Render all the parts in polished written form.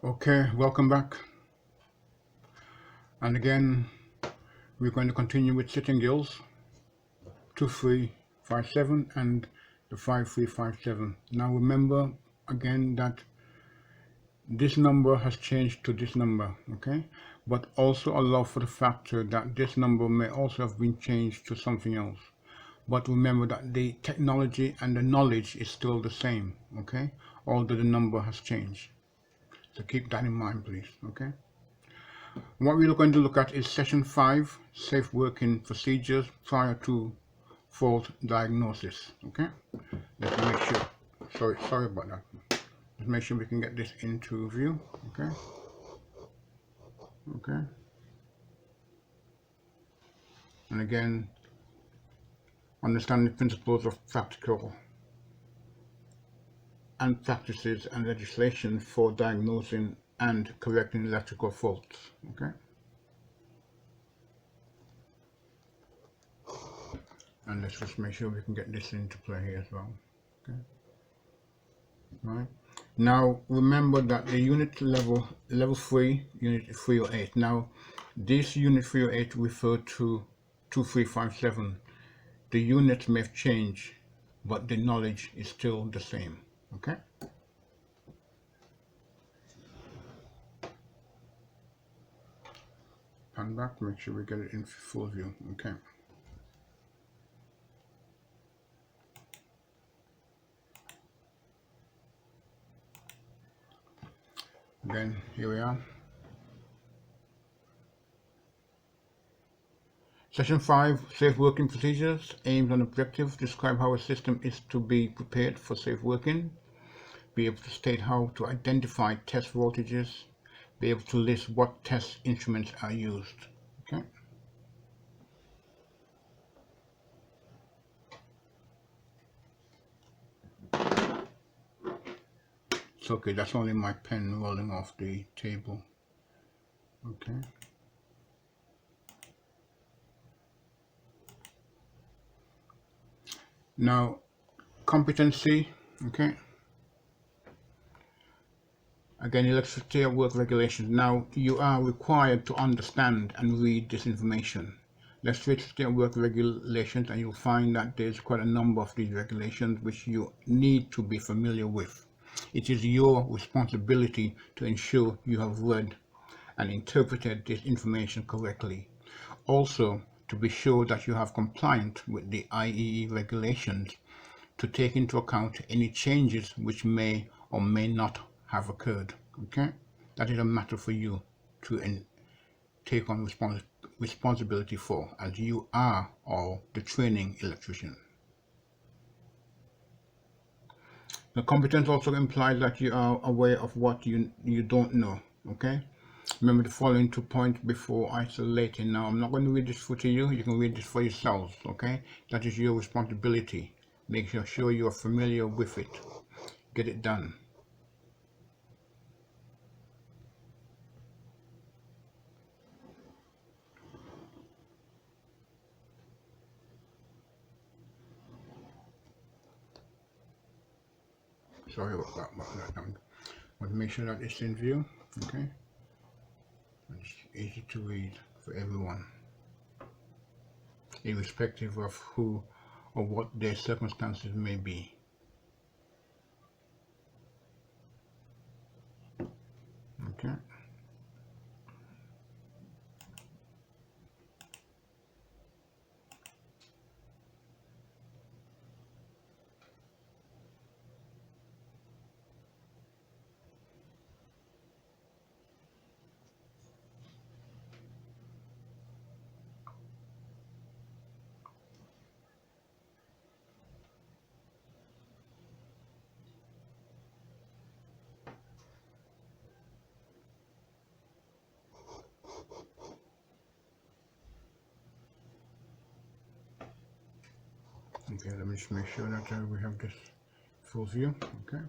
Okay, welcome back. And again, we're going to continue with sitting gills 2357 and the 5357. Now remember again that this number has changed to this number, okay? But also allow for the factor that this number may also have been changed to something else. But remember that the technology and the knowledge is still the same, okay? Although the number has changed. So keep that in mind, please, okay? What we're going to look at is session 5, safe working procedures prior to fault diagnosis. Okay, let's make sure. Sorry about that. Let's make sure we can get this into view. Okay. And again, understand the principles of practical and practices and legislation for diagnosing and correcting electrical faults. Okay. And let's just make sure we can get this into play here as well. Okay. Right. Now remember that the unit level 3, unit 308. Now this unit 308 refer to 2357. The units may have changed, but the knowledge is still the same. Okay. Pan back, make sure we get it in full view. Okay. Again, here we are. Session 5, safe working procedures, aims and objectives, describe how a system is to be prepared for safe working, be able to state how to identify test voltages, be able to list what test instruments are used. Okay. It's okay, that's only my pen rolling off the table. Okay. Now, competency, okay. Again, electricity at work regulations. Now, you are required to understand and read this information. Electricity at work regulations, and you'll find that there's quite a number of these regulations which you need to be familiar with. It is your responsibility to ensure you have read and interpreted this information correctly. Also, to be sure that you have compliant with the IEE regulations to take into account any changes which may or may not have occurred. Okay, that is a matter for you to take on responsibility for, as you are all the training electrician. The competence also implies that you are aware of what you don't know. Okay, remember the following 2 points before isolating. Now I'm not going to read this for to you. You can read this for yourselves. Okay, that is your responsibility. Make sure you are familiar with it. Get it done. Sorry about that. I want to make sure that it's in view. Okay, it's easy to read for everyone, irrespective of who or what their circumstances may be. Okay. Okay, let me just make sure that we have this full view. Okay.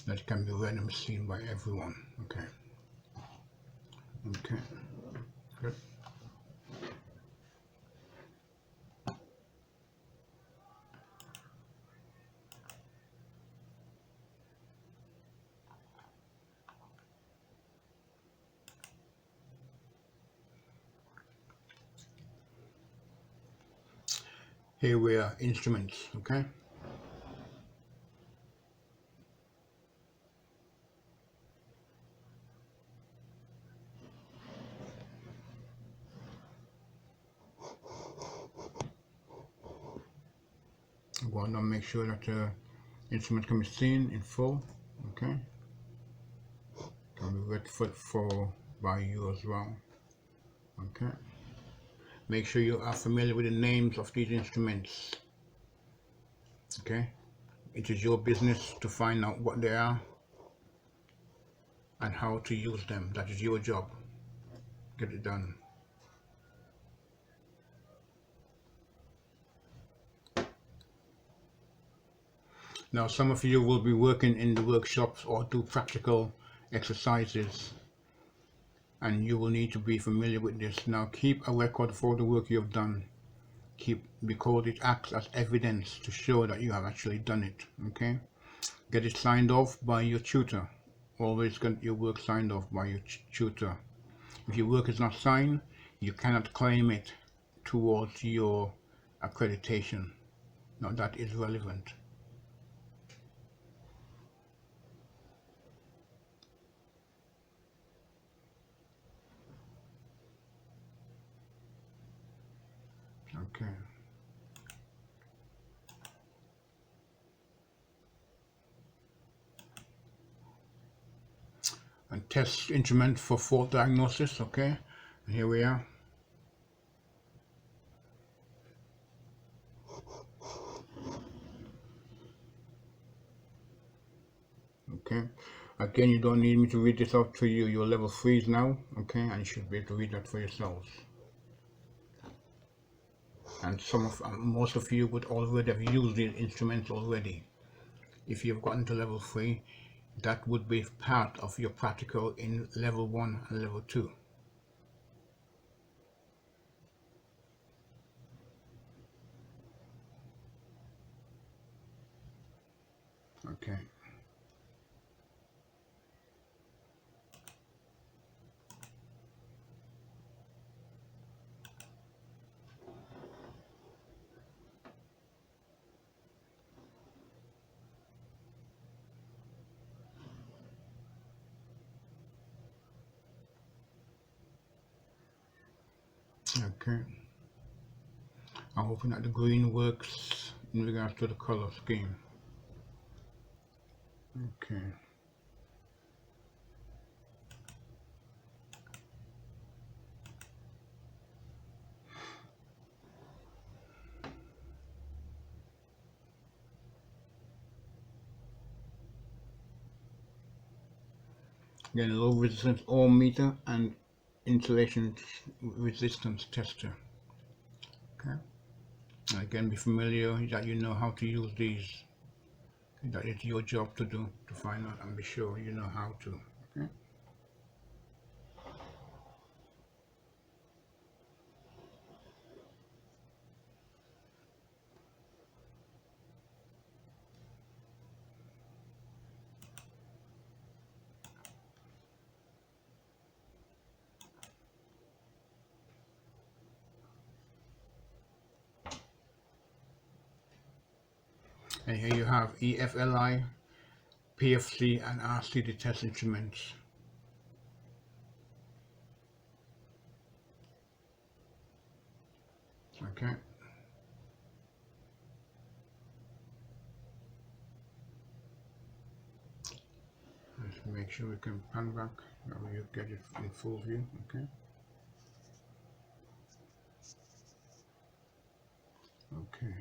that can be read and seen by everyone. Okay. Okay. Good. Here we are, instruments. Okay. I'm going to make sure that the instrument can be seen in full. Okay. Can be read for by you as well. Okay. Make sure you are familiar with the names of these instruments. Okay. It is your business to find out what they are and how to use them. That is your job. Get it done. Now, some of you will be working in the workshops or do practical exercises, and you will need to be familiar with this. Now, keep a record for the work you have done. Because it acts as evidence to show that you have actually done it. Okay. Get it signed off by your tutor. Always get your work signed off by your tutor. If your work is not signed, you cannot claim it towards your accreditation. Now that is relevant. Okay. And test instrument for fault diagnosis. Okay. And here we are. Okay. Again, you don't need me to read this out to you. You're level 3s now. Okay. And you should be able to read that for yourselves. And most of you would already have used these instruments already. If you've gotten to level 3, that would be part of your practical in level 1 and level 2. Okay. Okay. I'm hoping that the green works in regards to the color scheme. Okay. Again, low resistance ohm meter and insulation resistance tester. Okay. And again, be familiar that you know how to use these. That is your job to do, to find out and be sure you know how to. Okay. And here you have EFLI, PFC and RCD test instruments. Okay. Let's make sure we can pan back, that way you get it in full view. Okay. Okay.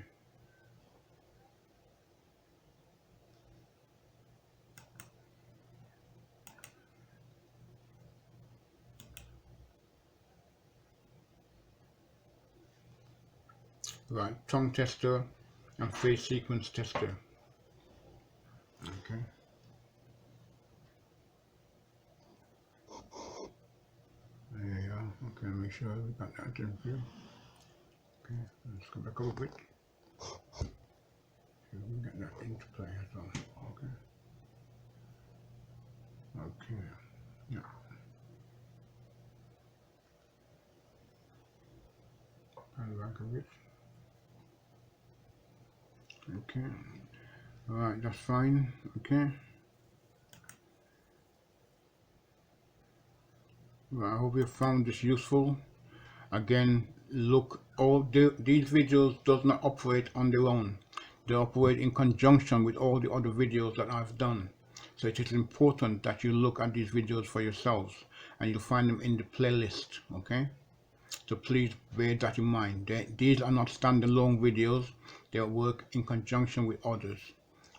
Right, tongue tester and phase sequence tester. Okay. Okay, make sure we got that in view. Okay, let's go back over it. See if we can get that into play as well. Okay. Okay. Yeah. And back of it. Okay. Alright, that's fine. Okay. Well, I hope you found this useful. Again, look, these videos does not operate on their own. They operate in conjunction with all the other videos that I've done. So it is important that you look at these videos for yourselves, and you'll find them in the playlist. Okay. So please bear that in mind. These are not standalone videos. They work in conjunction with others.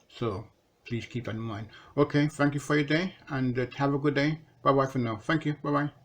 So please keep that in mind. Okay, thank you for your day, and have a good day. Bye bye for now. Thank you. Bye bye.